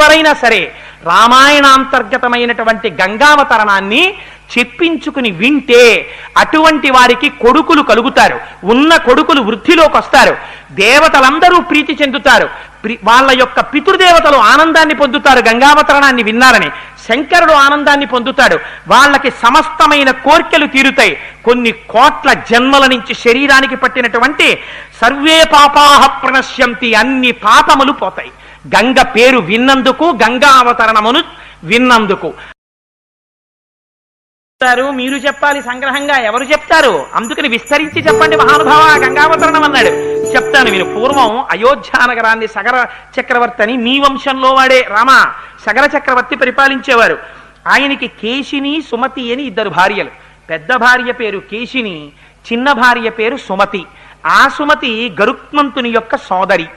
ఎవరైనా సరే రామాయణాంతర్గతమైనటువంటి గంగావతరణాన్ని చెప్పించుకుని వింటే అటువంటి వారికి కొడుకులు కలుగుతారు, ఉన్న కొడుకులు వృద్ధిలోకి వస్తారు, దేవతలందరూ ప్రీతి చెందుతారు, వాళ్ళ యొక్క పితృదేవతలు ఆనందాన్ని పొందుతారు గంగావతరణాన్ని విన్నారని, శంకరుడు ఆనందాన్ని పొందుతాడు, వాళ్ళకి సమస్తమైన కోర్కెలు తీరుతాయి, కొన్ని కోట్ల జన్మల నుంచి శరీరానికి పట్టినటువంటి సర్వే పాపాహ ప్రణశ్యంతి, అన్ని పాపములు పోతాయి గంగ పేరు విన్నందుకు, గంగా అవతరణమును విన్నందుకు. మీరు చెప్పాలి సంగ్రహంగా, ఎవరు చెప్తారు? అందుకని విస్తరించి చెప్పండి మహానుభావ గంగావతరణం అన్నాడు. చెప్తాను మీరు. పూర్వం అయోధ్యా నగరాన్ని సగర చక్రవర్తి అని, మీ వంశంలో వాడే రామ సగర చక్రవర్తి పరిపాలించేవారు. ఆయనకి కేశిని సుమతి అని ఇద్దరు భార్యలు. పెద్ద భార్య పేరు కేశిని, చిన్న భార్య పేరు సుమతి. ఆ సుమతి గరుత్మంతుని యొక్క సోదరి.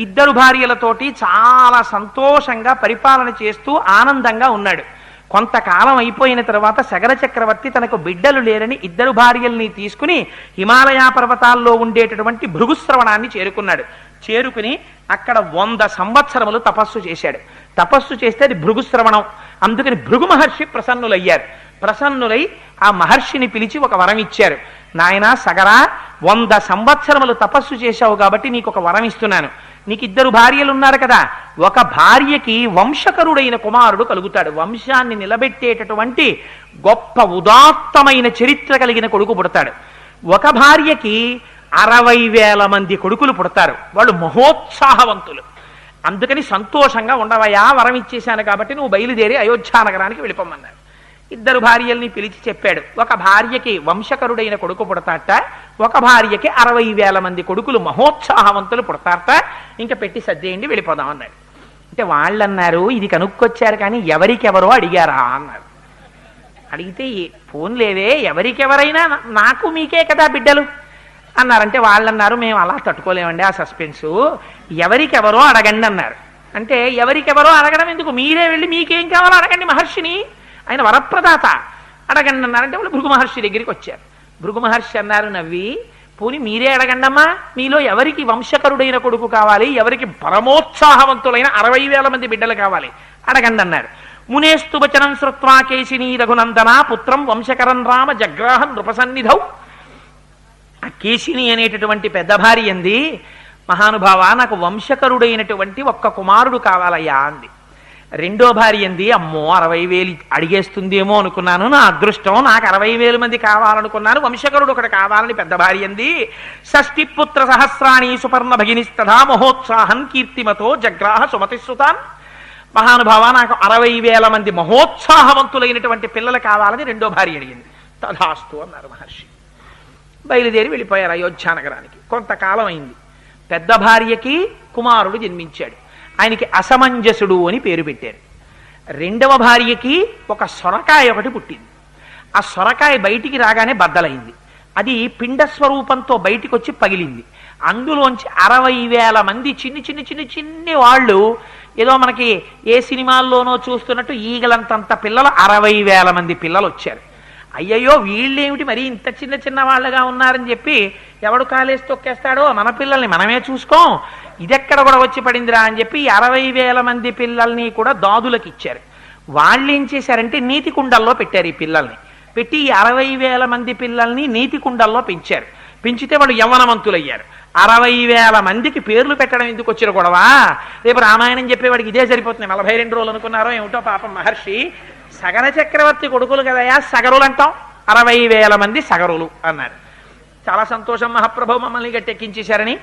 ఇద్దరు భార్యలతోటి చాలా సంతోషంగా పరిపాలన చేస్తూ ఆనందంగా ఉన్నాడు. కొంతకాలం అయిపోయిన తర్వాత సగర చక్రవర్తి తనకు బిడ్డలు లేరని ఇద్దరు భార్యల్ని తీసుకుని హిమాలయ పర్వతాల్లో ఉండేటటువంటి భృగుశ్రవణాన్ని చేరుకున్నాడు. చేరుకుని అక్కడ 100 సంవత్సరములు తపస్సు చేశాడు. తపస్సు చేస్తే అది భృగుశ్రవణం. అందుకని భృగు మహర్షి ప్రసన్నులయ్యారు. ప్రసన్నులై ఆ మహర్షిని పిలిచి ఒక వరం ఇచ్చారు. నాయనా సగరా, 100 సంవత్సరములు తపస్సు చేశావు కాబట్టి నీకు ఒక వరం ఇస్తున్నాను. నీకు ఇద్దరు భార్యలు ఉన్నారు కదా, ఒక భార్యకి వంశకరుడైన కుమారుడు కలుగుతాడు, వంశాన్ని నిలబెట్టేటటువంటి గొప్ప ఉదాత్తమైన చరిత్ర కలిగిన కొడుకు పుడతాడు. ఒక భార్యకి 60,000 మంది కొడుకులు పుడతారు, వాళ్ళు మహోత్సాహవంతులు. అందుకని సంతోషంగా ఉండవయా, వరం ఇచ్చేశాను కాబట్టి నువ్వు బయలుదేరి అయోధ్యా నగరానికి వెళ్ళిపోమన్నారు. ఇద్దరు భార్యల్ని పిలిచి చెప్పాడు. ఒక భార్యకి వంశకరుడైన కొడుకు పుడతాట, ఒక భార్యకి 60,000 మంది కొడుకులు మహోత్సాహవంతులు పుడతారట, ఇంకా పెట్టి సర్దేయండి వెళ్ళిపోదాం అన్నాడు. అంటే వాళ్ళన్నారు ఇది కనుక్కొచ్చారు కానీ ఎవరికెవరో అడిగారా అన్నారు. అడిగితే ఫోన్ లేవే, ఎవరికెవరైనా నాకు మీకే కదా బిడ్డలు అన్నారంటే వాళ్ళన్నారు మేము అలా తట్టుకోలేమండి ఆ సస్పెన్సు, ఎవరికెవరో అడగండి అన్నారు. అంటే ఎవరికెవరో అడగడం ఎందుకు, మీరే వెళ్ళి మీకేం కావాలో అడగండి మహర్షిని, ఆయన వరప్రదాత, అడగండి అన్నారంటే వాళ్ళు భృగు మహర్షి దగ్గరికి వచ్చారు. భృగు మహర్షి అన్నారు నవ్వి, పోనీ మీరే అడగండమ్మా, మీలో ఎవరికి వంశకరుడైన కొడుకు కావాలి, ఎవరికి పరమోత్సాహవంతులైన 60,000 మంది బిడ్డలు కావాలి అడగండి అన్నారు. మునేస్తు వచనం శ్రుత్వా కేశిని రఘునందన పుత్రం వంశకరం రామ జగ్రాహం నృపసన్నిధౌ. ఆ కేశిని అనేటటువంటి పెద్ద భార్య అంది, మహానుభావ నాకు వంశకరుడైనటువంటి ఒక్క కుమారుడు కావాలయ్యా అంది. రెండో భార్య అంది, అమ్మో 60,000 అడిగేస్తుందేమో అనుకున్నాను, నా అదృష్టం, నాకు 60,000 మంది కావాలనుకున్నాను, వంశకరుడు ఒకటి కావాలని పెద్ద భార్య అంది. షష్ఠి పుత్ర సహస్రాణి సుపర్ణ భగినిస్తథా మహోత్సాహం కీర్తిమతో జగ్రాహ సుమతిశ్రుతాన్. మహానుభావ నాకు 60,000 మంది మహోత్సాహవంతులైనటువంటి పిల్లలు కావాలని రెండో భార్య అడిగింది. తథాస్తు అన్నారు మహర్షి. బయలుదేరి వెళ్ళిపోయారు అయోధ్యా నగరానికి. కొంతకాలం అయింది. పెద్ద భార్యకి కుమారుడు జన్మించాడు. ఆయనకి అసమంజసుడు అని పేరు పెట్టారు. రెండవ భార్యకి ఒక సొరకాయ ఒకటి పుట్టింది. ఆ సొరకాయ బయటికి రాగానే బద్దలైంది. అది పిండ స్వరూపంతో బయటికి వచ్చి పగిలింది. అందులోంచి 60,000 మంది చిన్ని వాళ్ళు, ఏదో మనకి ఏ సినిమాల్లోనో చూస్తున్నట్టు ఈగలంతంత పిల్లలు, 60,000 మంది పిల్లలు వచ్చారు. అయ్యయ్యో వీళ్ళేమిటి మరి ఇంత చిన్న వాళ్ళగా ఉన్నారని చెప్పి ఎవడు కాలేసి తొక్కేస్తాడో, మన పిల్లల్ని మనమే చూసుకోం, ఇదెక్కడ కూడా వచ్చి పడిందిరా అని చెప్పి 60,000 మంది పిల్లల్ని కూడా దాదులకు ఇచ్చారు. వాళ్ళు ఏం చేశారంటే నీతి కుండల్లో పెట్టారు. ఈ పిల్లల్ని పెట్టి 60,000 మంది పిల్లల్ని నీతి కుండల్లో పెంచారు. పెంచితే వాళ్ళు యవ్వనవంతులయ్యారు. 60,000 మందికి పేర్లు పెట్టడం ఎందుకు వచ్చిన గొడవ, రేపు రామాయణం చెప్పేవాడికి ఇదే సరిపోతుంది. 42 రోజులు అనుకున్నారో ఏమిటో పాపం మహర్షి. సగర చక్రవర్తి కొడుకులు కదయా సగరులు అంటాం, 60,000 మంది సగరులు అన్నారు. చాలా సంతోషం మహాప్రభు మమ్మల్ని గట్టెక్కించేశారని.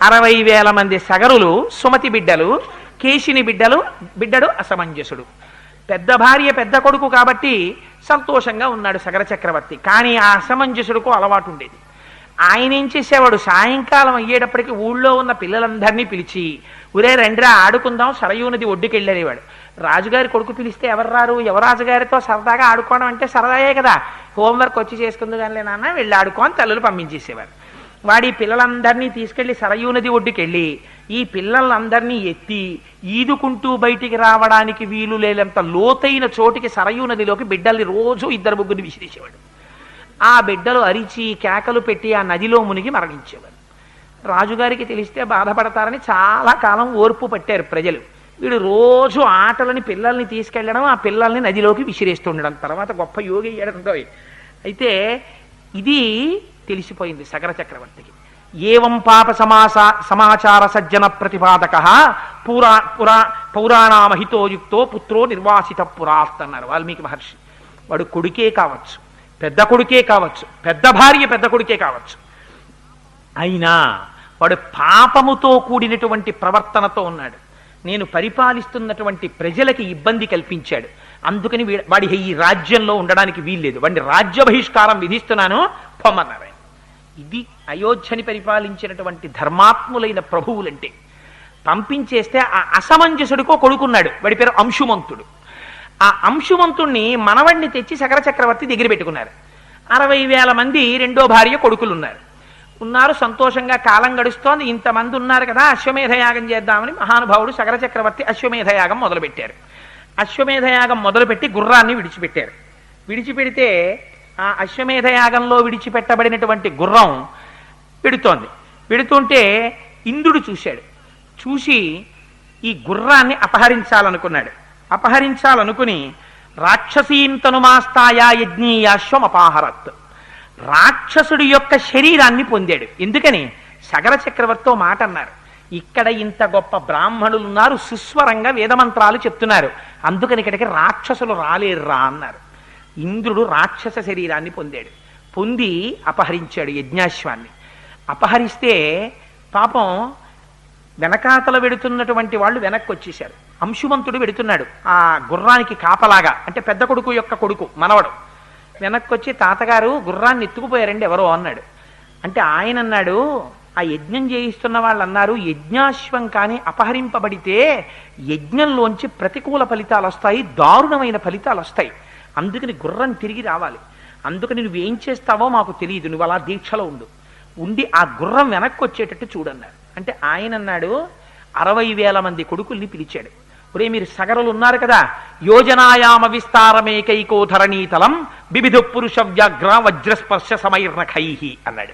60,000 మంది సగరులు సుమతి బిడ్డలు, కేశిని బిడ్డడు అసమంజసుడు. పెద్ద భార్య పెద్ద కొడుకు కాబట్టి సంతోషంగా ఉన్నాడు సగర చక్రవర్తి. కానీ ఆ అసమంజసుడుకు అలవాటు ఉండేది. ఆయన ఏం చేసేవాడు, సాయంకాలం అయ్యేటప్పటికి ఊళ్ళో ఉన్న పిల్లలందరినీ పిలిచి ఒరే రండిరా ఆడుకుందాం సరయూ నది ఒడ్డుకి వెళ్ళేవాడు. రాజుగారి కొడుకు పిలిస్తే ఎవరు రారు, యువరాజుగారితో సరదాగా ఆడుకోవడం అంటే సరదాయే కదా, హోంవర్క్ వచ్చి చేసుకుందు కానీ నాన్న వెళ్ళి ఆడుకోని తల్లులు పంపించేసేవారు. వాడి పిల్లలందరినీ తీసుకెళ్లి సరయూ నది ఒడ్డుకి వెళ్ళి ఈ పిల్లలందరినీ ఎత్తి ఈదుకుంటూ బయటికి రావడానికి వీలు లేనంత లోతైన చోటికి సరయూ నదిలోకి బిడ్డల్ని రోజు 2-3 విసిరేసేవాడు. ఆ బిడ్డలు అరిచి కేకలు పెట్టి ఆ నదిలో మునిగి మరణించేవారు. రాజుగారికి తెలిస్తే బాధపడతారని చాలా కాలం ఓర్పు పట్టారు ప్రజలు. వీడు రోజు ఆటలని పిల్లల్ని తీసుకెళ్ళడం, ఆ పిల్లల్ని నదిలోకి విసిరేస్తుండడం, తర్వాత గొప్ప యోగి అయ్యడంతో. అయితే ఇది తెలిసిపోయింది సగర చక్రవర్తికి. ఏవం పాప సమాచార సజ్జన ప్రతిపాదక పౌరాణామహితోయుక్తో పుత్రో నిర్వాసిత పురాత్ అన్నారు వాల్మీకి మహర్షి. వాడు కొడుకే కావచ్చు, పెద్ద కొడుకే కావచ్చు, పెద్ద భార్య పెద్ద కొడుకే కావచ్చు, అయినా వాడు పాపముతో కూడినటువంటి ప్రవర్తనతో ఉన్నాడు. నేను పరిపాలిస్తున్నటువంటి ప్రజలకి ఇబ్బంది కల్పించాడు, అందుకని వాడి ఈ రాజ్యంలో ఉండడానికి వీల్లేదు, వాడిని రాజ్య బహిష్కారం విధిస్తున్నాను, పొమ్మన్నారు. ఇది అయోధ్యని పరిపాలించినటువంటి ధర్మాత్ములైన ప్రభువులంటే. పంపించేస్తే ఆ అసమంజసుడికో కొడుకున్నాడు, వాడి పేరు అంశుమంతుడు. ఆ అంశుమంతుణ్ణి మనవడిని తెచ్చి సగర చక్రవర్తి దగ్గర పెట్టుకున్నారు. 60,000 మంది రెండో భార్య కొడుకులు ఉన్నారు, సంతోషంగా కాలం గడుస్తోంది. ఇంతమంది ఉన్నారు కదా, అశ్వమేధయాగం చేద్దామని మహానుభావుడు సగర చక్రవర్తి అశ్వమేధయాగం మొదలుపెట్టారు. అశ్వమేధయాగం మొదలుపెట్టి గుర్రాన్ని విడిచిపెట్టారు. విడిచిపెడితే ఆ అశ్వమేధయాగంలో విడిచిపెట్టబడినటువంటి గుర్రం పెడుతోంది. పెడుతుంటే ఇంద్రుడు చూశాడు. చూసి ఈ గుర్రాన్ని అపహరించాలనుకున్నాడు. అపహరించాలనుకుని రాక్షసీంతనుమాస్తాయా యజ్ఞీయాశ్వం అపాహరత్, రాక్షసుడి యొక్క శరీరాన్ని పొందాడు. ఎందుకని? సగర చక్రవర్తితో మాట అన్నారు, ఇక్కడ ఇంత గొప్ప బ్రాహ్మణులు ఉన్నారు, సుస్వరంగా వేదమంత్రాలు చెప్తున్నారు, అందుకని ఇక్కడికి రాక్షసులు రాలేర్రా అన్నారు. ఇంద్రుడు రాక్షస శరీరాన్ని పొందాడు. పొంది అపహరించాడు యజ్ఞాశ్వాన్ని. అపహరిస్తే పాపం వెనకాతల వెడుతున్నటువంటి వాళ్ళు వెనక్కి వచ్చేశారు. అంశుమంతుడు వెడుతున్నాడు ఆ గుర్రానికి కాపలాగా, అంటే పెద్ద కొడుకు యొక్క కొడుకు మనవడు. వెనక్కి వచ్చి, తాతగారు గుర్రాన్ని ఎత్తుకుపోయారండి ఎవరో అన్నాడు. అంటే ఆయన అన్నాడు, ఆ యజ్ఞం చేయిస్తున్న వాళ్ళు అన్నారు, యజ్ఞాశ్వం కానీ అపహరింపబడితే యజ్ఞంలోంచి ప్రతికూల ఫలితాలు వస్తాయి, దారుణమైన ఫలితాలు వస్తాయి, అందుకని గుర్రం తిరిగి రావాలి, అందుకని నువ్వేం చేస్తావో మాకు తెలియదు, నువ్వు అలా దీక్షలో ఉండి ఆ గుర్రం వెనక్కి వచ్చేటట్టు చూడన్నారు. అంటే ఆయన అన్నాడు, 60,000 మంది కొడుకుల్ని పిలిచాడు. ఒరే మీరు సగరులు ఉన్నారు కదా, యోజనాయామ విస్తారమేకైకో ధరణీతలం బిబిధు పురుష వ్యాఘ్ర వజ్రస్పర్శ సమైర్నఖైహి అన్నాడు.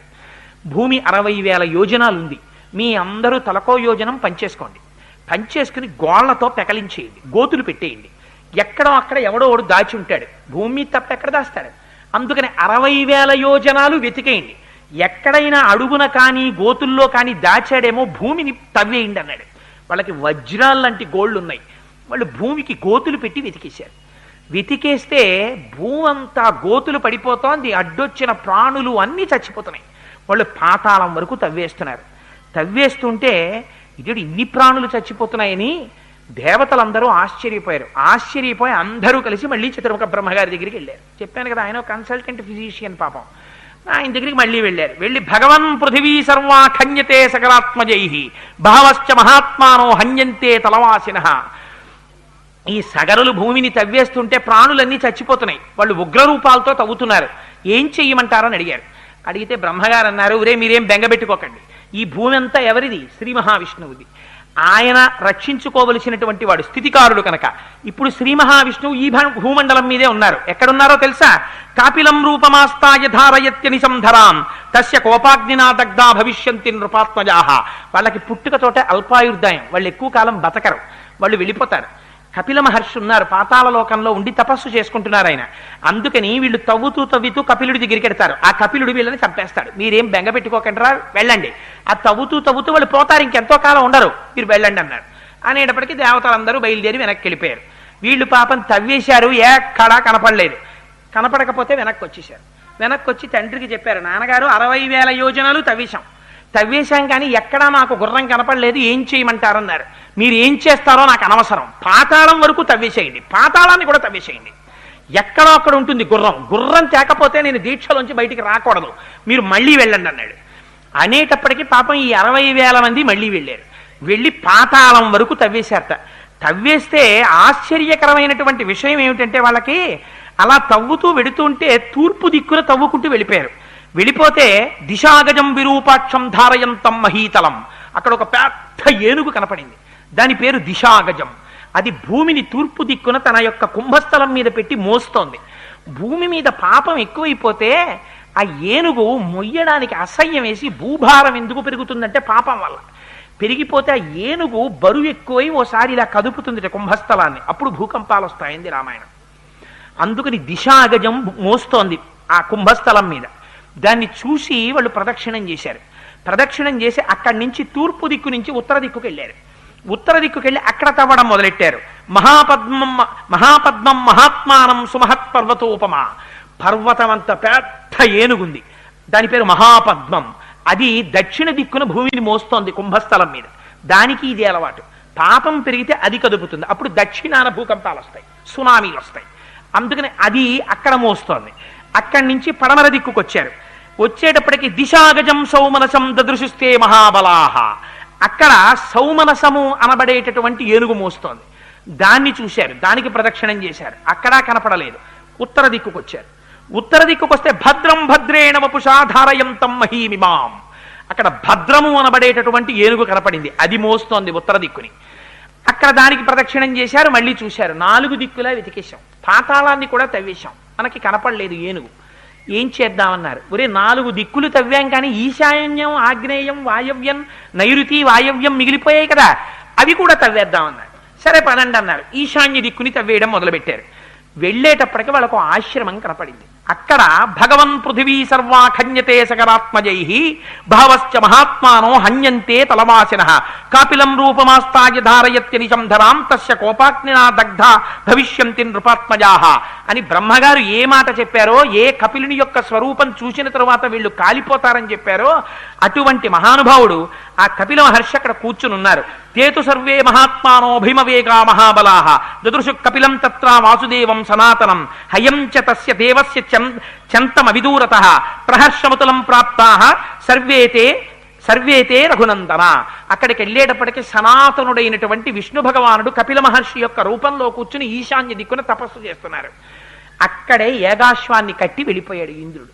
భూమి 60,000 యోజనాలు ఉంది, మీ అందరూ తలకో యోజనం పంచేసుకోండి, పంచేసుకుని గోళ్లతో పెకలించేయండి, గోతులు పెట్టేయండి, ఎక్కడో అక్కడ ఎవడో ఒకడు దాచి ఉంటాడు, భూమి తప్ప ఎక్కడ దాస్తాడు, అందుకని 60,000 యోజనాలు వెతికేయండి, ఎక్కడైనా అడుగున కానీ గోతుల్లో కానీ దాచాడేమో భూమిని తవ్వేయండి అన్నాడు. వాళ్ళకి వజ్రాలు లాంటి గోళ్ళు ఉన్నాయి, వాళ్ళు భూమికి గోతులు పెట్టి వెతికేశారు. వెతికేస్తే భూమి అంతా గోతులు పడిపోతోంది, అడ్డొచ్చిన ప్రాణులు అన్నీ చచ్చిపోతున్నాయి. వాళ్ళు పాతాళం వరకు తవ్వేస్తున్నారు. తవ్వేస్తుంటే ఇది ఇన్ని ప్రాణులు చచ్చిపోతున్నాయని దేవతలందరూ ఆశ్చర్యపోయారు. ఆశ్చర్యపోయి అందరూ కలిసి మళ్ళీ చతుర్ముఖ బ్రహ్మగారి దగ్గరికి వెళ్ళారు. చెప్పాను కదా, ఆయన కన్సల్టెంట్ ఫిజిషియన్ పాపం, ఆయన దగ్గరికి మళ్ళీ వెళ్ళారు. వెళ్ళి భగవన్ పృథివీ సర్వా ఖన్యతే సకలాత్మజై భావశ్చ మహాత్మానో హన్యంతే తలవాసిన. ఈ సగరులు భూమిని తవ్వేస్తుంటే ప్రాణులన్నీ చచ్చిపోతున్నాయి, వాళ్ళు ఉగ్రరూపాలతో తవ్వుతున్నారు, ఏం చెయ్యమంటారని అడిగారు. అడిగితే బ్రహ్మగారు అన్నారు, ఒరే మీరేం బెంగబెట్టుకోకండి, ఈ భూమి అంతా ఎవరిది? శ్రీ మహావిష్ణువుది, ఆయన రక్షించుకోవలసినటువంటి వాడు, స్థితికారుడు కనుక. ఇప్పుడు శ్రీ మహావిష్ణువు ఈ భూమండలం మీదే ఉన్నారు. ఎక్కడున్నారో తెలుసా? కాపిలం రూపమాస్తాయ ధారయత్య నిశంధరాం తస్య కోపాగ్నినా దగ్ధా భవిష్యంతి నృపాత్మజాహ. వాళ్ళకి పుట్టుకతోటే అల్పాయుర్దాయం, వాళ్ళు ఎక్కువ కాలం బతకరు, వాళ్ళు వెళ్ళిపోతారు. కపిల మహర్షి ఉన్నారు, పాతాళ లోకంలో ఉండి తపస్సు చేసుకుంటున్నారు ఆయన. అందుకని వీళ్ళు తవ్వుతూ కపిలుడి దగ్గరికి వెడతారు. ఆ కపిలుడు వీళ్ళని చంపేస్తాడు. మీరేం బెంగ పెట్టుకోకండిరా, వెళ్ళండి. ఆ తవ్వుతూ వాళ్ళు పోతారు, ఇంకెంతో కాలం ఉండరు, మీరు వెళ్ళండి అన్నారు. అనేటప్పటికీ దేవతలందరూ బయలుదేరి వెనక్కి వెళ్ళిపోయారు. వీళ్ళు పాపం తవ్వేశారు, ఎక్కడా కనపడలేదు. కనపడకపోతే వెనక్కి వచ్చేసారు. వెనక్కి వచ్చి తండ్రికి చెప్పారు, నాన్నగారు 60,000 యోజనాలు తవ్వేశాం కానీ ఎక్కడా మాకు గుర్రం కనపడలేదు, ఏం చేయమంటారన్నారు. మీరు ఏం చేస్తారో నాకు అనవసరం, పాతాళం వరకు తవ్వేసేయండి, పాతాళాన్ని కూడా తవ్వేసేయండి, ఎక్కడో అక్కడ ఉంటుంది గుర్రం తేకపోతే నేను దీక్షలోంచి బయటికి రాకూడదు, మీరు మళ్ళీ వెళ్ళండి అన్నాడు. అనేటప్పటికీ పాపం ఈ 60,000 మంది మళ్ళీ వెళ్ళారు. వెళ్ళి పాతాళం వరకు తవ్వేశారట. తవ్వేస్తే ఆశ్చర్యకరమైనటువంటి విషయం ఏమిటంటే, వాళ్ళకి అలా తవ్వుతూ వెడుతుంటే తూర్పు దిక్కున తవ్వుకుంటూ వెళ్ళిపోయారు. వెళ్ళిపోతే దిశాగజం విరూపాక్షం ధారయంతం మహీతలం, అక్కడ ఒక పెద్ద ఏనుగు కనపడింది, దాని పేరు దిశాగజం. అది భూమిని తూర్పు దిక్కున తన యొక్క కుంభస్థలం మీద పెట్టి మోస్తోంది. భూమి మీద పాపం ఎక్కువైపోతే ఆ ఏనుగు మొయ్యడానికి అసహ్యం వేసి, భూభారం ఎందుకు పెరుగుతుందంటే పాపం వల్ల, పెరిగిపోతే ఆ ఏనుగు బరువు ఎక్కువై ఓసారి ఇలా కదుపుతుంది కుంభస్థలాన్ని, అప్పుడు భూకంపాలు వస్తాయింది రామాయణం. అందుకని దిశాగజం మోస్తోంది ఆ కుంభస్థలం మీద. దాన్ని చూసి వాళ్ళు ప్రదక్షిణం చేశారు. ప్రదక్షిణం చేసి అక్కడి నుంచి తూర్పు దిక్కు నుంచి ఉత్తర దిక్కుకు వెళ్ళారు. ఉత్తర దిక్కుకు వెళ్ళి అక్కడ తవ్వడం మొదలెట్టారు. మహాపద్మం మహాత్మానం సుమహత్ పర్వతోపమా. పర్వతం అంత పెద్ద ఏనుగుంది, దాని పేరు మహాపద్మం. అది దక్షిణ దిక్కున భూమిని మోస్తోంది కుంభస్థలం మీద. దానికి ఇది అలవాటు. పాపం పెరిగితే అది కదుపుతుంది, అప్పుడు దక్షిణాన భూకంపాలు వస్తాయి, సునామీలు వస్తాయి. అందుకని అది అక్కడ మోస్తోంది. అక్కడి నుంచి పడమర దిక్కుకొచ్చారు. వచ్చేటప్పటికి దిశాగజం సౌమనసం దదృశిస్తే మహాబలాహ. అక్కడ సౌమనసము అనబడేటటువంటి ఏనుగు మోస్తోంది. దాన్ని చూశారు, దానికి ప్రదక్షిణం చేశారు. అక్కడా కనపడలేదు. ఉత్తర దిక్కుకొచ్చారు. ఉత్తర దిక్కుకొస్తే భద్రం భద్రేణ వపుషా ధారయంతం మహీమిమాం. అక్కడ భద్రము అనబడేటటువంటి ఏనుగు కనపడింది, అది మోస్తోంది ఉత్తర దిక్కుని. అక్కడ దానికి ప్రదక్షిణం చేశారు, మళ్ళీ చూశారు. 4 దిక్కులా వెతికేశాం, పాతాళాన్ని కూడా తవ్వేశాం, మనకి కనపడలేదు ఏనుగు. ఏం చేద్దామన్నారు. ఒరే 4 దిక్కులు తవ్వాం కానీ ఈశాన్యం ఆగ్నేయం వాయవ్యం నైరుతి వాయవ్యం మిగిలిపోయాయి కదా, అవి కూడా తవ్వేద్దామన్నారు. సరే పదండి అన్నారు. ఈశాన్య దిక్కుని తవ్వేయడం మొదలుపెట్టారు. వెళ్ళేటప్పటికి వాళ్ళకు ఆశ్రమం కనపడింది. అక్కడ భగవన్ పృథివీ సర్వా ఖన్యతే సకరాత్మజై భావశ్చ మహాత్మానో హన్యంతే తలవాసిన కాపిలం రూపమాస్తాయ ధారయత్యనిశం ధరాం తస్య కోపాగ్నినా దగ్ధ భవిష్యంతి నృపాత్మజా అని బ్రహ్మగారు ఏ మాట చెప్పారో, ఏ కపిలుని యొక్క స్వరూపం చూసిన తరువాత వీళ్ళు కాలిపోతారని చెప్పారో, అటువంటి మహానుభావుడు ఆ కపిల మహర్షి అక్కడ కూర్చునున్నారు. తేతు సర్వే మహాత్మానో భీమవేగా మహాబలాః దదృశు కపిలం తత్ర వాసుదేవం సనాతనం హయం చ తస్య దేవస్య చంతమవిదూరతః ప్రహర్షముతులం ప్రాప్తాః సర్వేతే రఘునందన. అక్కడికి వెళ్ళేటప్పటికి సనాతనుడైనటువంటి విష్ణు భగవానుడు కపిల మహర్షి యొక్క రూపంలో కూర్చుని ఈశాన్య దిక్కున తపస్సు చేస్తున్నారు. అక్కడే ఏగాశ్వాన్ని కట్టి వెళ్ళిపోయాడు ఇంద్రుడు.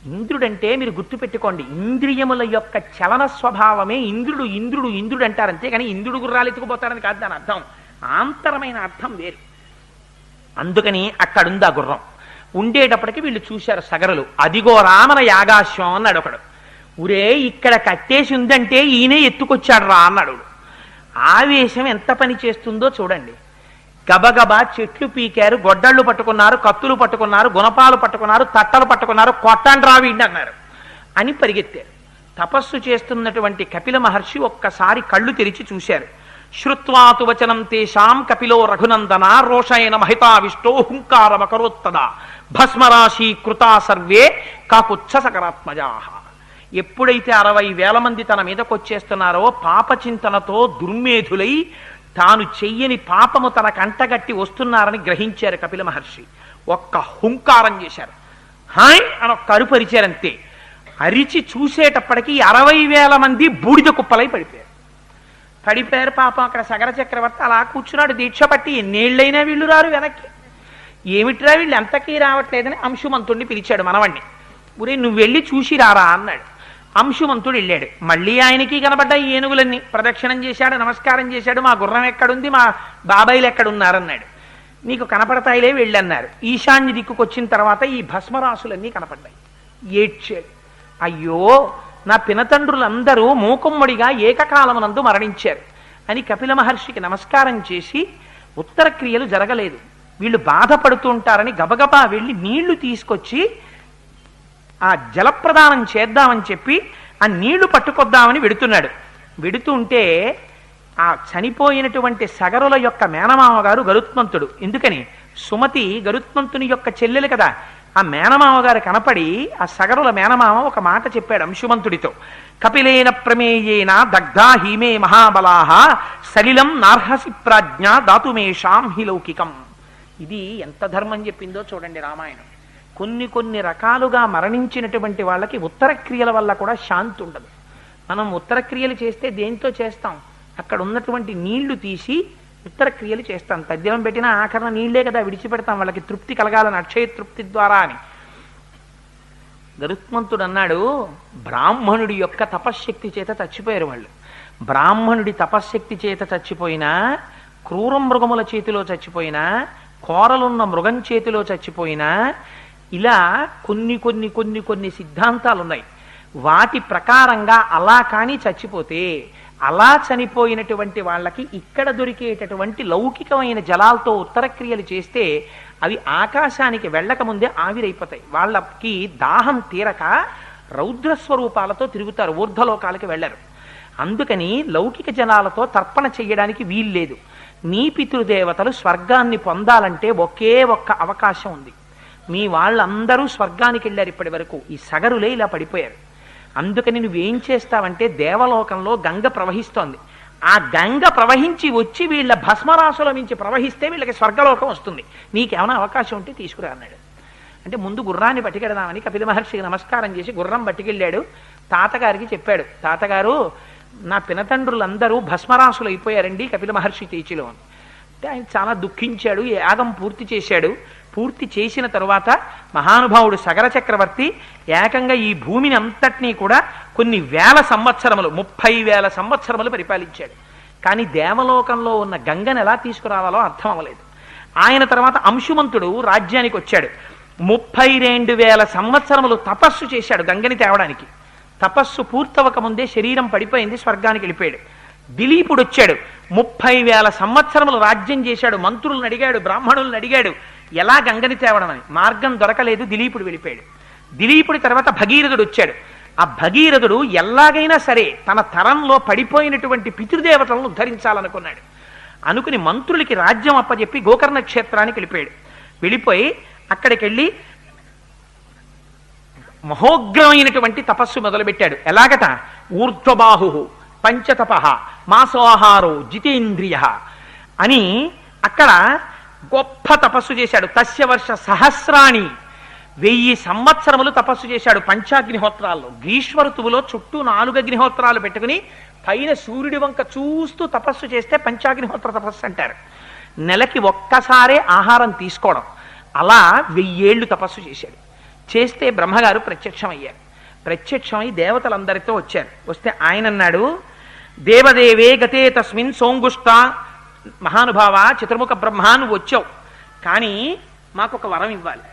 ఇంద్రుడంటే మీరు గుర్తుపెట్టుకోండి, ఇంద్రియముల యొక్క చలన స్వభావమే ఇంద్రుడు. ఇంద్రుడు ఇంద్రుడు అంటారు, అంతేగాని ఇంద్రుడు గుర్రాలు ఎత్తుకుపోతారని కాదు దాని అర్థం. ఆంతరమైన అర్థం వేరు. అందుకని అక్కడుంది ఆ గుర్రం. ఉండేటప్పటికి వీళ్ళు చూశారు సగరులు. అదిగో రామన యాగాశ్వం అన్నాడు ఒకడు. ఉరే ఇక్కడ కట్టేసి ఉందంటే ఈయనే ఎత్తుకొచ్చాడు రా అన్నాడు. ఆవేశం ఎంత పని చేస్తుందో చూడండి. గబగబా చెట్లు పీకారు, గొడ్డళ్ళు పట్టుకున్నారు, కత్తులు పట్టుకున్నారు, గుణపాలు పట్టుకున్నారు, తట్టలు పట్టుకున్నారు, కొట్టండి రావిండి అన్నారు అని పరిగెత్తారు. తపస్సు చేస్తున్నటువంటి కపిల మహర్షి ఒక్కసారి కళ్ళు తెరిచి చూశారు. శ్రుత్వాతు వచనం తేషాం కపిలో రఘునందన రోషైన మహితావిష్టో హుంకారమకరోత్తదా భస్మరాశి కృతా సర్వే కాకుచ్చ సకరాత్మజా. ఎప్పుడైతే 60,000 మంది తన మీదకొచ్చేస్తున్నారో పాపచింతనతో దుర్మేధులై తాను చెయ్యని పాపము తన కంటగట్టి వస్తున్నారని గ్రహించారు కపిల మహర్షి. ఒక్క హుంకారం చేశారు, హాయ్ అని ఒక్క అరుపు అరిచారంతే. అరిచి చూసేటప్పటికి 60,000 మంది బూడిద కుప్పలై పడిపోయారు. పాపం అక్కడ సగర చక్రవర్తి అలా కూర్చున్నాడు దీక్ష పట్టి. ఎన్నేళ్ళైనా వీళ్ళు రారు వెనక్కి. ఏమిట్రా వీళ్ళు ఎంతకీ రావట్లేదని అంశుమంతుడిని పిలిచాడు మనవణ్ణి. ఊరే నువ్వు వెళ్ళి చూసి రారా అన్నాడు. అంశుమంతుడు వెళ్ళాడు. మళ్ళీ ఆయనకి కనబడ్డాయి ఏనుగులన్నీ. ప్రదక్షిణం చేశాడు, నమస్కారం చేశాడు. మా గుర్రం ఎక్కడుంది, మా బాబాయిలు ఎక్కడున్నారన్నాడు. నీకు కనపడతాయిలే వెళ్ళన్నారు. ఈశాన్య దిక్కుకు వచ్చిన తర్వాత ఈ భస్మరాశులన్నీ కనపడ్డాయి. ఏడ్చాడు. అయ్యో నా పినతండ్రులందరూ మూకుమ్మడిగా ఏకకాలమునందు మరణించారు అని కపిల మహర్షికి నమస్కారం చేసి, ఉత్తర క్రియలు జరగలేదు, వీళ్ళు బాధపడుతూ ఉంటారని గబగబా వెళ్ళి నీళ్లు తీసుకొచ్చి ఆ జలప్రదానం చేద్దామని చెప్పి ఆ నీళ్లు పట్టుకొద్దామని వెడుతున్నాడు. వెడుతుంటే ఆ చనిపోయినటువంటి సగరుల యొక్క మేనమామ గారు గరుత్మంతుడు. ఎందుకని సుమతి గరుత్మంతుని యొక్క చెల్లెలు కదా. ఆ మేనమామ గారు కనపడి ఆ సగరుల మేనమామ ఒక మాట చెప్పాడు అంశుమంతుడితో. కపిలేన ప్రమేయేన దగ్ధా హీమే మహాబలాహ సలిలం నార్హసి ప్రాజ్ఞ దాతుమేషాం హి లౌకికం. ఇది ఎంత ధర్మం చెప్పిందో చూడండి రామాయణం. కొన్ని రకాలుగా మరణించినటువంటి వాళ్ళకి ఉత్తర క్రియల వల్ల కూడా శాంతి ఉండదు. మనం ఉత్తర క్రియలు చేస్తే దేంతో చేస్తాం? అక్కడ ఉన్నటువంటి నీళ్లు తీసి ఉత్తర క్రియలు చేస్తాం. తద్దినం పెట్టినా ఆఖరణ నీళ్లే కదా విడిచిపెడతాం, వాళ్ళకి తృప్తి కలగాలని, అక్షయ తృప్తి ద్వారా అని. గరుత్మంతుడు అన్నాడు, బ్రాహ్మణుడి యొక్క తపశ్శక్తి చేత చచ్చిపోయారు వాళ్ళు. బ్రాహ్మణుడి తపశ్శక్తి చేత చచ్చిపోయినా, క్రూర మృగముల చేతిలో చచ్చిపోయినా, కోరలున్న మృగం చేతిలో చచ్చిపోయినా, ఇలా కొన్ని సిద్ధాంతాలు ఉన్నాయి. వాటి ప్రకారంగా అలా కానీ చచ్చిపోతే అలా చనిపోయినటువంటి వాళ్ళకి ఇక్కడ దొరికేటటువంటి లౌకికమైన జలాలతో ఉత్తర క్రియలు చేస్తే అవి ఆకాశానికి వెళ్ళకముందే ఆవిరైపోతాయి. వాళ్ళకి దాహం తీరక రౌద్రస్వరూపాలతో తిరుగుతారు, ఊర్ధ్వలోకాలకి వెళ్ళరు. అందుకని లౌకిక జలాలతో తర్పణ చెయ్యడానికి వీల్లేదు. నీ పితృదేవతలు స్వర్గాన్ని పొందాలంటే ఒకే ఒక్క అవకాశం ఉంది. మీ వాళ్ళందరూ స్వర్గానికి వెళ్ళారు ఇప్పటి వరకు, ఈ సగరులే ఇలా పడిపోయారు. అందుకని నువ్వేం చేస్తావంటే దేవలోకంలో గంగ ప్రవహిస్తోంది, ఆ గంగ ప్రవహించి వచ్చి వీళ్ళ భస్మరాశుల నుంచి ప్రవహిస్తే వీళ్ళకి స్వర్గలోకం వస్తుంది, నీకేమైనా అవకాశం ఉంటే తీసుకురా అన్నాడు. అంటే ముందు గుర్రాన్ని పట్టుకెడదామని కపిల మహర్షికి నమస్కారం చేసి గుర్రం పట్టుకెళ్ళాడు. తాతగారికి చెప్పాడు, తాతగారు నా పినతండ్రులందరూ భస్మరాశులు అయిపోయారండి కపిల మహర్షి తీర్చిలో అని. అంటే ఆయన చాలా దుఃఖించాడు. యాగం పూర్తి చేశాడు. పూర్తి చేసిన తరువాత మహానుభావుడు సగర చక్రవర్తి ఏకంగా ఈ భూమిని అంతటినీ కూడా కొన్ని వేల సంవత్సరములు 30,000 సంవత్సరములు పరిపాలించాడు. కానీ దేవలోకంలో ఉన్న గంగను ఎలా తీసుకురావాలో అర్థం అవ్వలేదు. ఆయన తర్వాత అంశుమంతుడు రాజ్యానికి వచ్చాడు. 32,000 సంవత్సరములు తపస్సు చేశాడు గంగని తేవడానికి. తపస్సు పూర్తవక ముందే శరీరం పడిపోయింది, స్వర్గానికి వెళ్ళిపోయాడు. దిలీపుడు వచ్చాడు, 30,000 సంవత్సరములు రాజ్యం చేశాడు. మంత్రులను అడిగాడు, బ్రాహ్మణులను అడిగాడు ఎలా గంగని తేవడం అని. మార్గం దొరకలేదు, దిలీపుడు వెళ్ళిపోయాడు. దిలీపుడి తర్వాత భగీరథుడు వచ్చాడు. ఆ భగీరథుడు ఎలాగైనా సరే తన తరంలో పడిపోయినటువంటి పితృదేవతలను ఉద్ధరించాలనుకున్నాడు. అనుకుని మంత్రులకి రాజ్యం అప్పచెప్పి గోకర్ణ క్షేత్రానికి వెళ్ళిపోయాడు. వెళ్ళిపోయి అక్కడికి వెళ్ళి మహోగ్రమైనటువంటి తపస్సు మొదలుపెట్టాడు. ఎలాగట, ఊర్ధ్వబాహు పంచతప మాసోహారో జితేంద్రియ అని అక్కడ గొప్ప తపస్సు చేశాడు. తస్య వర్ష సహస్రాణి 1000 సంవత్సరములు తపస్సు చేశాడు పంచాగ్నిహోత్రాల్లో. గ్రీష్మ ఋతువులో చుట్టూ 4 అగ్నిహోత్రాలు పెట్టుకుని పైన సూర్యుడి వంక చూస్తూ తపస్సు చేస్తే పంచాగ్నిహోత్ర తపస్సు అంటారు. నెలకి ఒక్కసారే ఆహారం తీసుకోవడం. అలా 1000 ఏళ్ళు తపస్సు చేశాడు. చేస్తే బ్రహ్మగారు ప్రత్యక్షమయ్యారు. ప్రత్యక్షమై దేవతలందరితో వచ్చారు. వస్తే ఆయన అన్నాడు, దేవదేవే గతే తస్మిన్ సోంగుష్ట, మహానుభావ చతుర్ముఖ బ్రహ్మ నువ్వు వచ్చావు, కానీ మాకు ఒక వరం ఇవ్వాలి.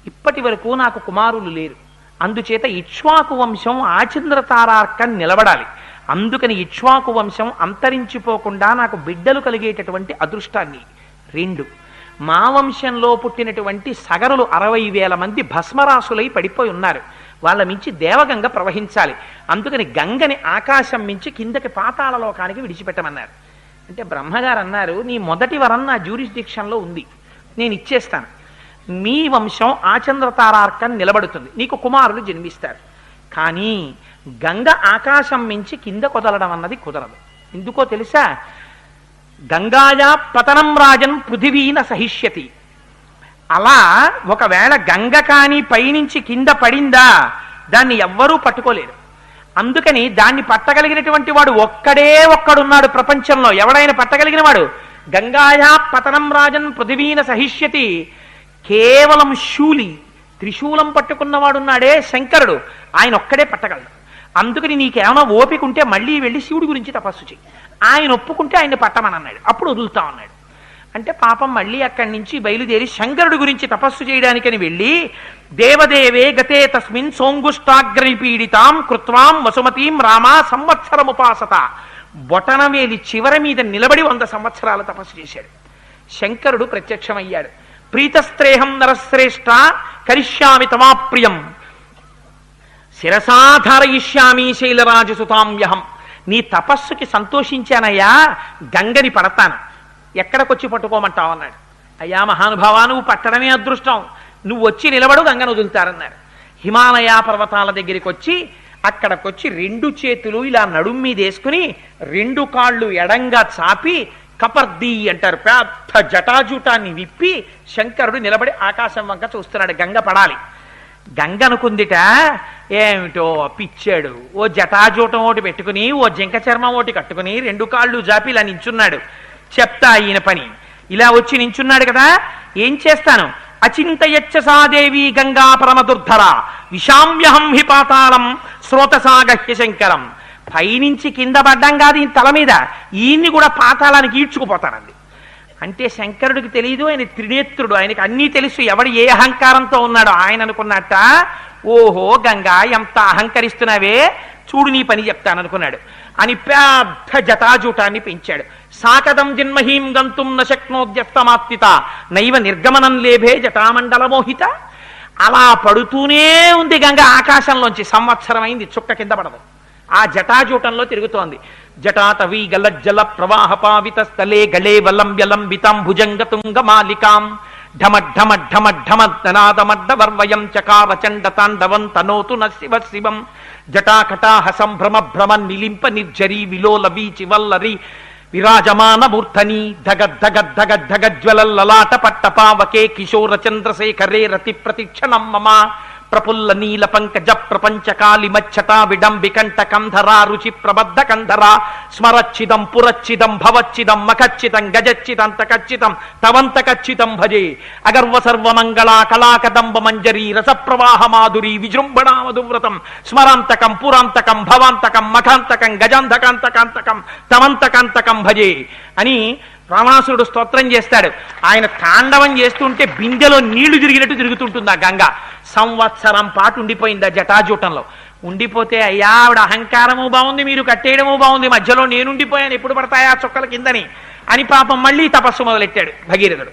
ఇప్పటి వరకు నాకు కుమారులు లేరు, అందుచేత ఇక్ష్వాకు వంశం ఆచంద్రతారార్కం నిలబడాలి. అందుకని ఇక్ష్వాకు వంశం అంతరించిపోకుండా నాకు బిడ్డలు కలిగేటటువంటి అదృష్టాన్ని. 2, మా వంశంలో పుట్టినటువంటి సగరులు 60,000 మంది భస్మరాశులై పడిపోయి ఉన్నారు, వాళ్ళ మించి దేవగంగ ప్రవహించాలి. అందుకని గంగని ఆకాశం మించి కిందకి పాతాళలోకానికి విడిచిపెట్టమన్నారు. అంటే బ్రహ్మగారు అన్నారు, నీ మొదటి వరం నా జ్యూరిస్డిక్షన్లో ఉంది, నేను ఇచ్చేస్తాను. మీ వంశం ఆచంద్రతారార్కం నిలబడుతుంది, నీకు కుమారులు జన్మిస్తారు. కానీ గంగ ఆకాశం మించి కింద కొదలడం అన్నది కుదరదు. ఎందుకో తెలుసా? గంగాయా పతనం రాజన్ పృథివీన సహిష్యతి. అలా ఒకవేళ గంగ కాని పైనుంచి కింద పడిందా దాన్ని ఎవ్వరూ పట్టుకోలేరు. అందుకని దాన్ని పట్టగలిగినటువంటి వాడు ఒక్కడున్నాడు ప్రపంచంలో. ఎవడైనా పట్టగలిగిన వాడు గంగాయా పతనం రాజన్ పృథివీన సహిష్యతి. కేవలం శూలి, త్రిశూలం పట్టుకున్నవాడున్నాడే శంకరుడు, ఆయన ఒక్కడే పట్టగలడు. అందుకని నీకేమైనా ఓపిక ఉంటే మళ్ళీ వెళ్ళి శివుడి గురించి తపస్సు చెయ్యి, ఆయన ఒప్పుకుంటే ఆయన్ని పట్టమని అన్నాడు. అప్పుడు వదులుతా అన్నాడు. అంటే పాపం మళ్ళీ అక్కడి నుంచి బయలుదేరి శంకరుడి గురించి తపస్సు చేయడానికని వెళ్ళి, దేవదేవే గతే తస్మిన్ సోంగుష్టాగ్ని పీడితాం కృత్వాం వసుమతీం రామా సంవత్సరముపాసత. బొటనవేలి చివరి మీద నిలబడి 100 సంవత్సరాల తపస్సు చేశాడు. శంకరుడు ప్రత్యక్షమయ్యాడు. ప్రీతస్త్రేహం నరశ్రేష్ఠ కరిష్యామి తమాప్రియం శిరసాధారయిష్యామి శైలరాజసుతామ్యహం. నీ తపస్సుకి సంతోషించానయ్యా, గంగని పడతాను, ఎక్కడికొచ్చి పట్టుకోమంటావు అన్నాడు. అయ్యా మహానుభావా, నువ్వు పట్టడమే అదృష్టం, నువ్వు వచ్చి నిలబడు, గంగను వదులుతారన్నారు. హిమాలయ పర్వతాల దగ్గరికి వచ్చి అక్కడికొచ్చి 2 చేతులు ఇలా నడుం మీద వేసుకుని 2 కాళ్ళు ఎడంగా చాపి కపర్ది అంటారు, పెద్ద జటాజూటాన్ని విప్పి శంకరుడు నిలబడి ఆకాశం వంక చూస్తున్నాడు. గంగ పడాలి. గంగ అనుకుందిట, ఏమిటో పిచ్చాడు, ఓ జటాజూటం ఒకటి పెట్టుకుని ఓ జింక చర్మం ఒకటి కట్టుకుని 2 కాళ్ళు జాపి ఇలా నించున్నాడు. చెప్తా ఈయన పని. ఇలా వచ్చి నించున్నాడు కదా, ఏం చేస్తాను? అచింతయచ్చ సాదేవి గంగా పరమదుర్ధర విషామ్యహం హి పాతాళం స్రోతసాగహ్య శంకరం. పైనుంచి కింద పడ్డం కాదు ఈయన తల మీద, ఈయన్ని కూడా పాతాళానికి ఈడ్చుకుపోతానంది. అంటే శంకరుడికి తెలియదు, ఆయన త్రినేత్రుడు, ఆయనకి అన్నీ తెలుసు ఎవడు ఏ అహంకారంతో ఉన్నాడో. ఆయన అనుకున్నట్ట, ఓహో గంగా ఎంత అహంకరిస్తున్నావే, చూడు నీ పని చెప్తాననుకున్నాడు. అని పెద్ద జటాజూటాన్ని పెంచాడు. సాకదం జన్మహీం గంతుం న శక్నోద్యస్తమాత్తిత నైవ నిర్గమనం లేభే జటామండల మోహిత. అలా పడుతూనే ఉంది గంగ ఆకాశంలోంచి. సంవత్సరం అయింది, చుక్క కింద పడదు. ఆ జటాజూటంలో తిరుగుతోంది. జటాతవీ గలజ్జల ప్రవాహ పావిత స్థలే గళే వలంబ్యలంబితాం భుజంగతుంగ మాలికాం ఢమడ్ఢమడ్ఢమడ్ఢమద్దనాదమడ్డవర్వయం చకార చండ తాండవం తనోతు న శివ శివం జటాకటాహ సంభ్రమ భ్రమన్ నిలింప నిర్జరీ విలోల వీచి వల్లరి విరాజమాన మూర్ధని ధగద్ధగద్ధగద్ధగజ్వలల్లలాట పట్టపావకే కిశోర చంద్రశేఖరే రతి ప్రతిక్షణం మమ ప్రపుల్ల నీల పంకజ ప్రపంచకాలి మచ్చటా విడంబికంఠ కంధరా రుచి ప్రబద్ధ కంధరా స్మరచ్చిదం పురచ్చిదం భవచ్చిదం మఖచ్చితం గజచ్చిదంతకచ్చితం తవంతకచ్చితం భజే అగర్వ సర్వమంగళా కళాకదంబ మంజరీ రసప్రవాహ మాధురీ విజృంభణా మధువ్రతం స్మరాంతకం పురాంతకం భవాంతకం మఖాంతకం గజాంధకాంతకాంతకం తవంతకాంతకం భజే అని రావణాసురుడు స్తోత్రం చేస్తాడు. ఆయన తాండవం చేస్తుంటే బిందెలో నీళ్లు తిరిగినట్టు తిరుగుతుంటుంది ఆ గంగ. సంవత్సరం పాటు ఉండిపోయింది ఆ జటాజూటంలో. ఉండిపోతే అయ్యా ఆవిడ అహంకారము బాగుంది, మీరు కట్టేయడము బాగుంది, మధ్యలో నేనుండిపోయాను, ఎప్పుడు పడతాయా చుక్కల కిందని అని పాపం మళ్ళీ తపస్సు మొదలెట్టాడు భగీరథుడు.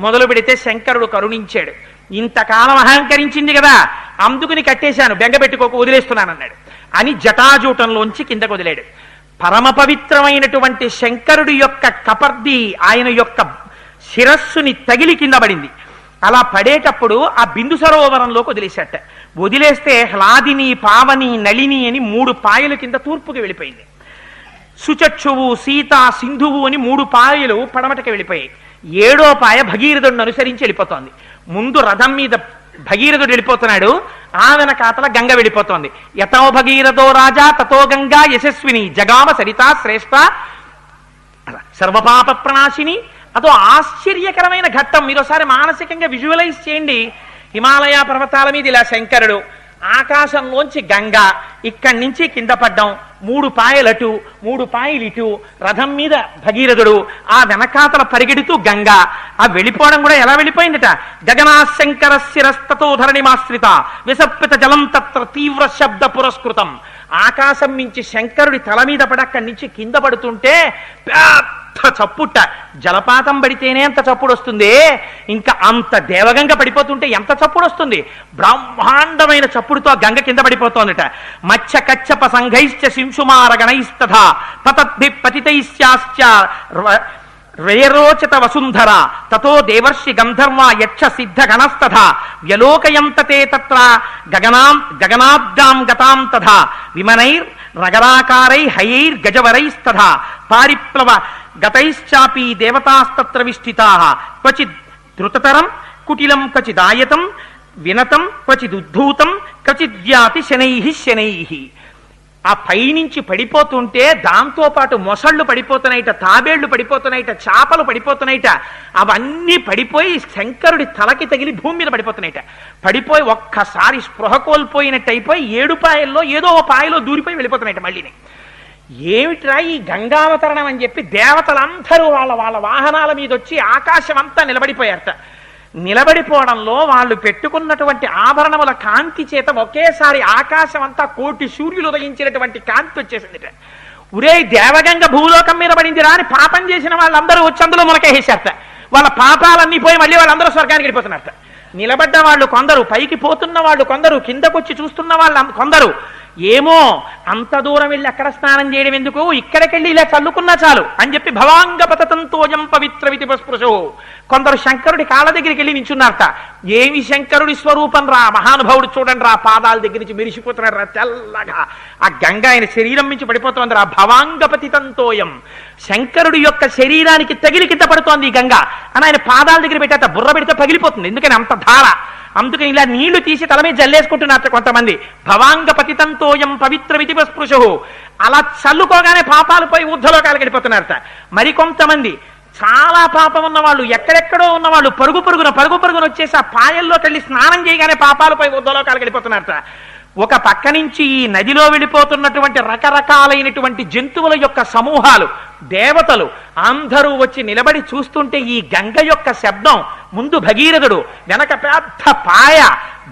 మొదలు పెడితే శంకరుడు కరుణించాడు. ఇంతకాలం అహంకరించింది కదా, అందుకుని కట్టేశాను, బెంగ పెట్టుకోక వదిలేస్తున్నానన్నాడు అని జటాజూటంలోంచి కిందకు వదిలాడు. పరమ పవిత్రమైనటువంటి శంకరుడి యొక్క కపర్ది ఆయన యొక్క శిరస్సుని తగిలి కింద పడింది. అలా పడేటప్పుడు ఆ బిందు సరోవరంలోకి వదిలేశాట. వదిలేస్తే హ్లాదిని పావని నళిని అని 3 పాయల కింద తూర్పుకి వెళ్ళిపోయింది. సుచక్షువు సీత సింధువు అని 3 పాయలు పడమటకి వెళ్ళిపోయాయి. 7వ పాయ భగీరథుడిని అనుసరించి వెళ్ళిపోతోంది. ముందు రథం మీద భగీరథుడు వెళ్ళిపోతున్నాడు, ఆ వెనకాతల గంగ వెళ్ళిపోతోంది. యతో భగీరథో రాజా తతో గంగా యశస్విని జగామ సరితా శ్రేష్ఠ సర్వపాప ప్రణాశిని. అదో ఆశ్చర్యకరమైన ఘట్టం. మీరు ఒకసారి మానసికంగా విజువలైజ్ చేయండి. హిమాలయ పర్వతాల మీద ఇలా శంకరుడు, ఆకాశంలోంచి గంగ, ఇక్కడి నుంచి కింద పడ్డం, 3 పాయలటు 3 పాయలిటు, రథం మీద భగీరథుడు, ఆ వెనకాతల పరిగెడుతూ గంగ. ఆ వెళ్ళిపోవడం కూడా ఎలా వెళ్ళిపోయిందట. గగనాశంకర శిరస్తతో ధరణిమాశ్రిత విసప్పిత జలం తత్ర తీవ్ర శబ్ద పురస్కృతం. ఆకాశం నుంచి శంకరుడి తల మీద పడి అక్కడి నుంచి కింద పడుతుంటే పెద్ద చప్పుట. జలపాతం పడితేనే అంత చప్పుడు వస్తుంది, ఇంకా అంత దేవగంగ పడిపోతుంటే ఎంత చప్పుడు వస్తుంది. బ్రహ్మాండమైన చప్పుడుతో గంగ కింద పడిపోతోందట. మత్స్య కచ్చప సంఘైశ్చ శింశుమార గణైస్తథ తతద్ధి పతితైశ్చాశ్చ రేరోచత వసుంధర తతో దేవర్షి గంధర్వ యక్ష సిద్ధ గణస్తథ వ్యలోకయంతతే తత్ర గగనాబ్దాం గతాం తథా విమనైర్ రగరాకారై హయైర్ గజవరైస్తథ పారిప్లవ గతైశ్చాపి దేవతాస్తత్ర విష్ఠితాః క్వచిద్ ధృతతరం కుటిలం క్వచిదాయతం వినతం క్వచిదుద్ధూతం క్వచిద్యాతి శనైః శనైః. ఆ పైనుంచి పడిపోతుంటే దాంతోపాటు మొసళ్ళు పడిపోతున్నాయిట, తాబేళ్లు పడిపోతున్నాయిట, చేపలు పడిపోతున్నాయిట. అవన్నీ పడిపోయి శంకరుడి తలకి తగిలి భూమి మీద పడిపోతున్నాయిట. పడిపోయి ఒక్కసారి స్పృహ కోల్పోయినట్టు అయిపోయి 7 పాయల్లో ఏదో ఒక పాయలో దూరిపోయి వెళ్ళిపోతున్నాయిట. మళ్ళీని ఏమిట్రా ఈ గంగావతరణం అని చెప్పి దేవతలందరూ వాళ్ళ వాళ్ళ వాహనాల మీద వచ్చి ఆకాశం అంతా నిలబడిపోయారట. నిలబడిపోవడంలో వాళ్ళు పెట్టుకున్నటువంటి ఆభరణముల కాంతి చేత ఒకేసారి ఆకాశం అంతా 1 కోటి సూర్యులు ఉదయించినటువంటి కాంతి వచ్చేసింది. ఉరే దేవగంగ భూలోకం మీద పడిందిరా అని పాపం చేసిన వాళ్ళందరూ వచ్చి అందులో మునకేసారట. వాళ్ళ పాపాలన్నీ పోయి మళ్ళీ వాళ్ళందరూ స్వర్గానికి వెళ్ళిపోతున్నారట. నిలబడ్డ వాళ్ళు కొందరు, పైకి పోతున్న వాళ్ళు కొందరు, కిందకొచ్చి చూస్తున్న వాళ్ళు కొందరు. ఏమో అంత దూరం వెళ్ళి అక్కడ స్నానం చేయడం ఎందుకు, ఇక్కడికెళ్ళి ఇలా చల్లుకున్నా చాలు అని చెప్పి భవాంగ పతతంతోయం పవిత్ర వితిపస్పృశో. కొందరు శంకరుడి కాళ్ళ దగ్గరికి వెళ్ళి నించున్నారట. ఏమి శంకరుడి స్వరూపం రా, మహానుభావుడు చూడండి రా, పాదాల దగ్గర నుంచి మెరిసిపోతున్నాడు రా తెల్లగా. ఆ గంగ ఆయన శరీరం నుంచి పడిపోతుంది రా. భవాంగ పతితంతోయం, శంకరుడి యొక్క శరీరానికి తగిలి కింద పడుతోంది ఈ గంగ అని ఆయన పాదాల దగ్గర పెట్టేట. బుర్ర పెడితే పగిలిపోతుంది, ఎందుకని అంత ధార. అందుకని ఇలా నీళ్లు తీసి తల మీద జల్లేసుకుంటున్నారు కొంతమంది. భవాంగ పతితంతోయం పవిత్ర వితిపస్పృశు. అలా చల్లుకోగానే పాపాలు పోయి ఊర్ధ్వలోకాలకు వెళ్ళిపోతున్నారట. మరికొంతమంది చాలా పాపం ఉన్నవాళ్ళు, ఎక్కడెక్కడో ఉన్నవాళ్ళు పరుగు పరుగున వచ్చేసి ఆ పాయల్లోకి వెళ్ళి స్నానం చేయగానే పాపాలు పోయి ఊర్ధ్వలోకాలకు వెళ్ళిపోతున్నారట. ఒక పక్క నుంచి ఈ నదిలో వెళ్ళిపోతున్నటువంటి రకరకాలైనటువంటి జంతువుల యొక్క సమూహాలు, దేవతలు అందరూ వచ్చి నిలబడి చూస్తుంటే ఈ గంగ యొక్క శబ్దం, ముందు భగీరథుడు, వెనక పెద్ద పాయ,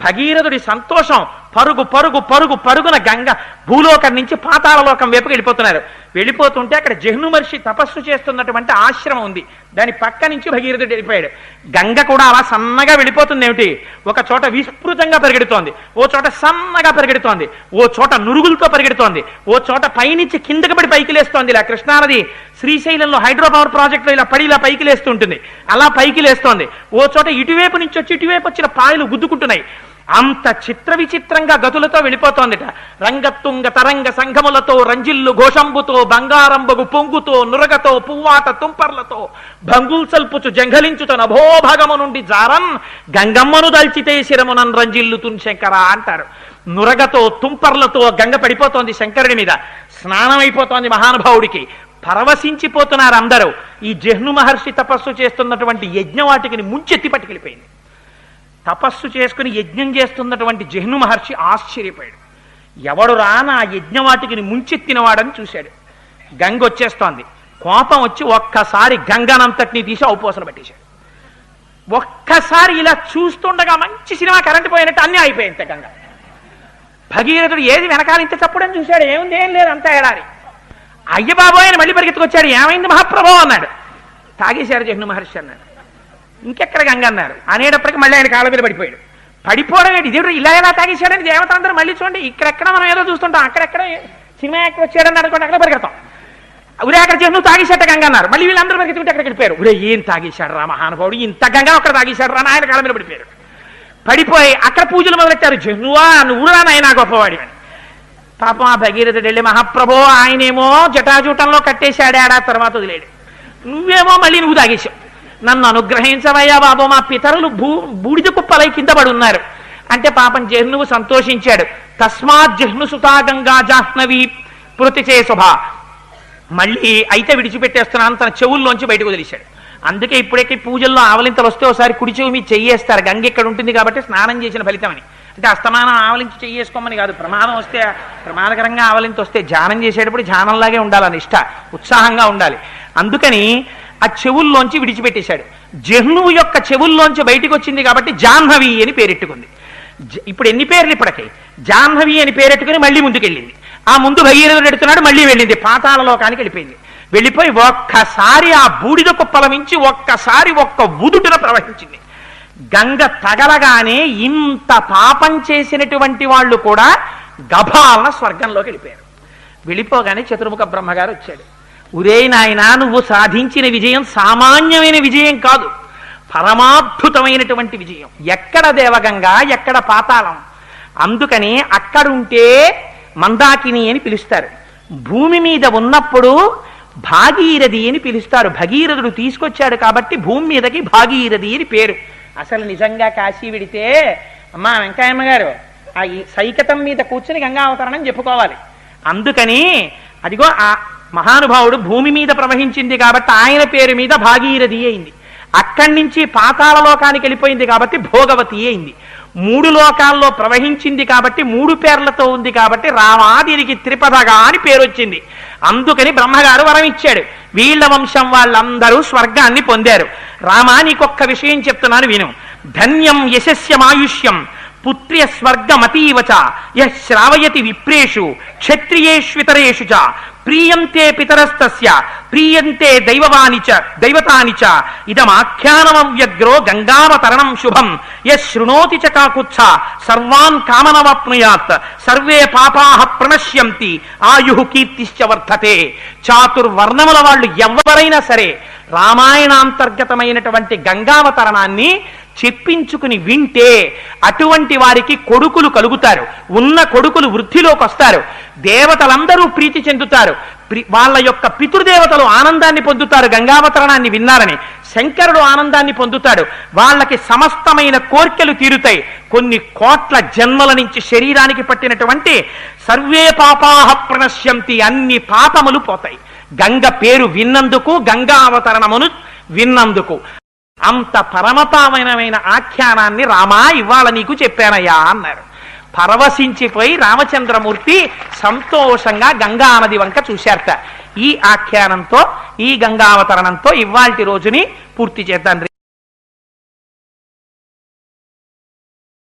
భగీరథుడి సంతోషం, పరుగు పరుగు పరుగు పరుగున గంగ భూలోకం నుంచి పాతాళలోకం వైపుకి వెళ్ళిపోతున్నారు. వెళ్ళిపోతుంటే అక్కడ జహ్ను మహర్షి తపస్సు చేస్తున్నటువంటి ఆశ్రమం ఉంది. దాని పక్క నుంచి భగీరథుడు వెళ్ళిపోయాడు. గంగ కూడా అలా సన్నగా వెళ్ళిపోతుంది. ఏమిటి, ఒక చోట విస్తృతంగా పరిగెడుతోంది, ఓ చోట సన్నగా పరిగెడుతోంది, ఓ చోట నురుగులతో పరిగెడుతోంది, ఓ చోట పైనుంచి కిందకి పడి పైకి లేస్తోంది. ఇలా కృష్ణానది శ్రీశైలంలో హైడ్రో పవర్ ప్రాజెక్టులో ఇలా పడి ఇలా పైకి లేస్తుంటుంది. అలా పైకి లేస్తోంది. ఓ చోట ఇటువైపు నుంచి వచ్చి ఇటువైపు వచ్చిన పాయలు గుద్దుకుంటున్నాయి. అంత చిత్ర విచిత్రంగా గతులతో వెళ్ళిపోతోందిట. రంగతుంగ తరంగ సంఘములతో రంజిల్లు ఘోషంబుతో బంగారంబగు పొంగుతో నురగతో పువ్వాట తుంపర్లతో భంగుల్ సల్పుచు జంఘలించుతో నభోభాగము నుండి జారన్ గంగమ్మను దల్చితే శిరమునన్ రంజిల్లుతున్ శంకర అంటారు. నురగతో తుంపర్లతో గంగ పడిపోతోంది శంకరుడి మీద. స్నానం అయిపోతోంది మహానుభావుడికి. పరవశించిపోతున్నారు అందరూ. ఈ జహ్ను మహర్షి తపస్సు చేస్తున్నటువంటి యజ్ఞవాటికిని ముంచెత్తి పట్టుకెళ్ళిపోయింది. తపస్సు చేసుకుని యజ్ఞం చేస్తున్నటువంటి జహ్ను మహర్షి ఆశ్చర్యపోయాడు. ఎవడు రా నా యజ్ఞవాటికిని ముంచెత్తినవాడని చూశాడు. గంగ వచ్చేస్తోంది. కోపం వచ్చి ఒక్కసారి గంగనంతటిని తీసి ఔపోసలు పట్టేశాడు. ఒక్కసారి ఇలా చూస్తుండగా మంచి సినిమా కరెంటు పోయినట్టు అన్నీ అయిపోయింది. గంగ భగీరథుడు ఏది వెనకాల ఇంత చప్పుడని చూశాడు. ఏముంది, ఏం లేదు, అంతా ఎడారి. అయ్య బాబోయ్ అని మళ్ళీ పరిగెత్తుకొచ్చాడు. ఏమైంది మహాప్రభు అన్నాడు. తాగేశారు జహ్ను మహర్షి అన్నాడు. ఇంకెక్కడ గంగ అన్నారు. అనేటప్పటికి మళ్ళీ ఆయన కాళ్ళ మీద పడిపోయాడు. పడిపోవడం ఏంటి, ఇదేడు ఇలా ఎలా తాగేశాడని దేవతలందరూ మళ్ళీ చూడండి. ఇక్కడెక్కడ మనం ఏదో చూస్తుంటాం, అక్కడెక్కడ సినిమా యాక్టర్ వచ్చాడని అనుకోండి, అక్కడ పరిగెడతాం. ఉరే అక్కడ జహ్ను తాగేశాట గంగ అన్నారు. మళ్ళీ వీళ్ళందరూ పరిగెత్తుకుంటే అక్కడ వెళ్ళిపోయారు. ఉరే ఏం తాగేశాడు రా మహానుభావుడు, ఇంత గంగ అక్కడ తాగేశాడు రా ఆయన కాళ్ళ మీద పడిపోయారు. పడిపోయి అక్కడ పూజలు మొదలెట్టారు. జహ్నువా నువ్వు రా నాయనా గొప్పవాడి అని. పాపం ఆ భగీరథుడు వెళ్ళి, మహాప్రభో ఆయనేమో జటాజూటంలో కట్టేశాడు, ఏడా తర్వాత వదిలేడు, నువ్వేమో మళ్ళీ నువ్వు తాగేశావు, నన్ను అనుగ్రహించవయ్యా బాబు, మా పితరులు బూడిద కుప్పలై కింద పడి ఉన్నారు అంటే పాపం జహ్నువు సంతోషించాడు. తస్మాత్ జహ్ను సుతా గంగా జాహ్నవి పృతిచే శుభ. మళ్ళీ అయితే విడిచిపెట్టేస్తున్నాను తన చెవుల్లోంచి బయటకు వదిలేశాడు. అందుకే ఇప్పుడైతే పూజల్లో ఆవలింతలు వస్తే ఒకసారి కుడి చెవి మీద చెయ్యేస్తారు. గంగ ఇక్కడ ఉంటుంది కాబట్టి స్నానం చేసిన ఫలితమని. అంటే అస్తమానం ఆవలించి చెయ్యేసుకోమని కాదు. ప్రమాదం వస్తే ప్రమాదకరంగా ఆవలింత వస్తే ధ్యానం చేసేటప్పుడు ధ్యానంలాగే ఉండాలని ఇష్ట ఉత్సాహంగా ఉండాలి. అందుకని ఆ చెవుల్లోంచి విడిచిపెట్టేశాడు. జహ్నువు యొక్క చెవుల్లోంచి బయటికి వచ్చింది కాబట్టి జాహ్నవి అని పేరెట్టుకుంది. ఇప్పుడు ఎన్ని పేర్లు ఇప్పటికీ? జాహ్నవి అని పేరెట్టుకుని మళ్ళీ ముందుకెళ్ళింది. ఆ ముందు భగీరథుడు ఎడుతున్నాడు, మళ్ళీ వెళ్ళింది పాతాళలోకానికి వెళ్ళిపోయింది. వెళ్ళిపోయి ఒక్కసారి ఆ బూడిద కుప్పల నుంచి ఒక్కసారి ఒక్క ఉదుటున ప్రవహించింది. గంగ తగలగానే ఇంత పాపం చేసినటువంటి వాళ్ళు కూడా గభాలన స్వర్గంలోకి వెళ్ళిపోయారు. వెళ్ళిపోగానే చతుర్ముఖ బ్రహ్మగారు వచ్చాడు. ఉరే నాయనా, నువ్వు సాధించిన విజయం సామాన్యమైన విజయం కాదు, పరమాద్భుతమైనటువంటి విజయం. ఎక్కడ దేవగంగా, ఎక్కడ పాతాళం. అందుకని అక్కడుంటే మందాకిని అని పిలుస్తారు. భూమి మీద ఉన్నప్పుడు భాగీరథి అని పిలుస్తారు. భగీరథుడు తీసుకొచ్చాడు కాబట్టి భూమి మీదకి భాగీరథి అని పేరు. అసలు నిజంగా కాశీ విడితే అమ్మా వెంకయ్యమ్మ గారు ఆ సైకతం మీద కూర్చుని గంగావతరణం చెప్పుకోవాలి. అందుకని అదిగో ఆ మహానుభావుడు భూమి మీద ప్రవహించింది కాబట్టి ఆయన పేరు మీద భాగీరథి అయింది. అక్కడి నుంచి పాతాళ లోకానికి వెళ్ళిపోయింది కాబట్టి భోగవతి అయింది. 3 లోకాల్లో ప్రవహించింది కాబట్టి 3 పేర్లతో ఉంది కాబట్టి రామాదిరికి త్రిపదగా అని పేరు వచ్చింది. అందుకని బ్రహ్మగారు వరం ఇచ్చాడు. వీళ్ల వంశం వాళ్ళందరూ స్వర్గాన్ని పొందారు. రామా నీకొక్క విషయం చెప్తున్నాను విను. ధన్యం యశస్యమాయుష్యం పుత్ర్య స్వర్గమతీవచ యః శ్రావయతి విప్రేషు క్షత్రియేష్వితరేషు చ ప్రీయంతే పితరస్తస్య ప్రీయంతే దైవతాని చ ఇదమాఖ్యానమవ్యగ్రో గంగావతరణం శుభం యః శృణోతి చ కాకుత్స సర్వాన్ కామనవాప్నుయాత్ సర్వే పాపాః ప్రణశ్యంతి ఆయుః కీర్తిశ్చ వర్ధతే. చాతుర్వర్ణముల వాళ్ళు ఎవరైనా సరే రామాయణాంతర్గతమైనటువంటి గంగావతరణాన్ని చెప్పించుకుని వింటే అటువంటి వారికి కొడుకులు కలుగుతారు. ఉన్న కొడుకులు వృద్ధిలోకి వస్తారు. దేవతలందరూ ప్రీతి చెందుతారు. వాళ్ళ యొక్క పితృదేవతలు ఆనందాన్ని పొందుతారు గంగావతరణాన్ని విన్నారని. శంకరుడు ఆనందాన్ని పొందుతాడు. వాళ్ళకి సమస్తమైన కోర్కెలు తీరుతాయి. కొన్ని కోట్ల జన్మల నుంచి శరీరానికి పట్టినటువంటి సర్వే పాపాః ప్రణశ్యంతి, అన్ని పాపములు పోతాయి గంగ పేరు విన్నందుకు, గంగా అవతరణమును విన్నందుకు. అంత పరమపావనమైన ఆఖ్యానాన్ని రామా ఇవాళ నీకు చెప్పానయ్యా అన్నారు. పరవశించిపోయి రామచంద్రమూర్తి సంతోషంగా గంగా నది వంక చూశారట. ఈ ఆఖ్యానంతో, ఈ గంగావతరణంతో ఇవాల్టి రోజుని పూర్తి చేద్దాం.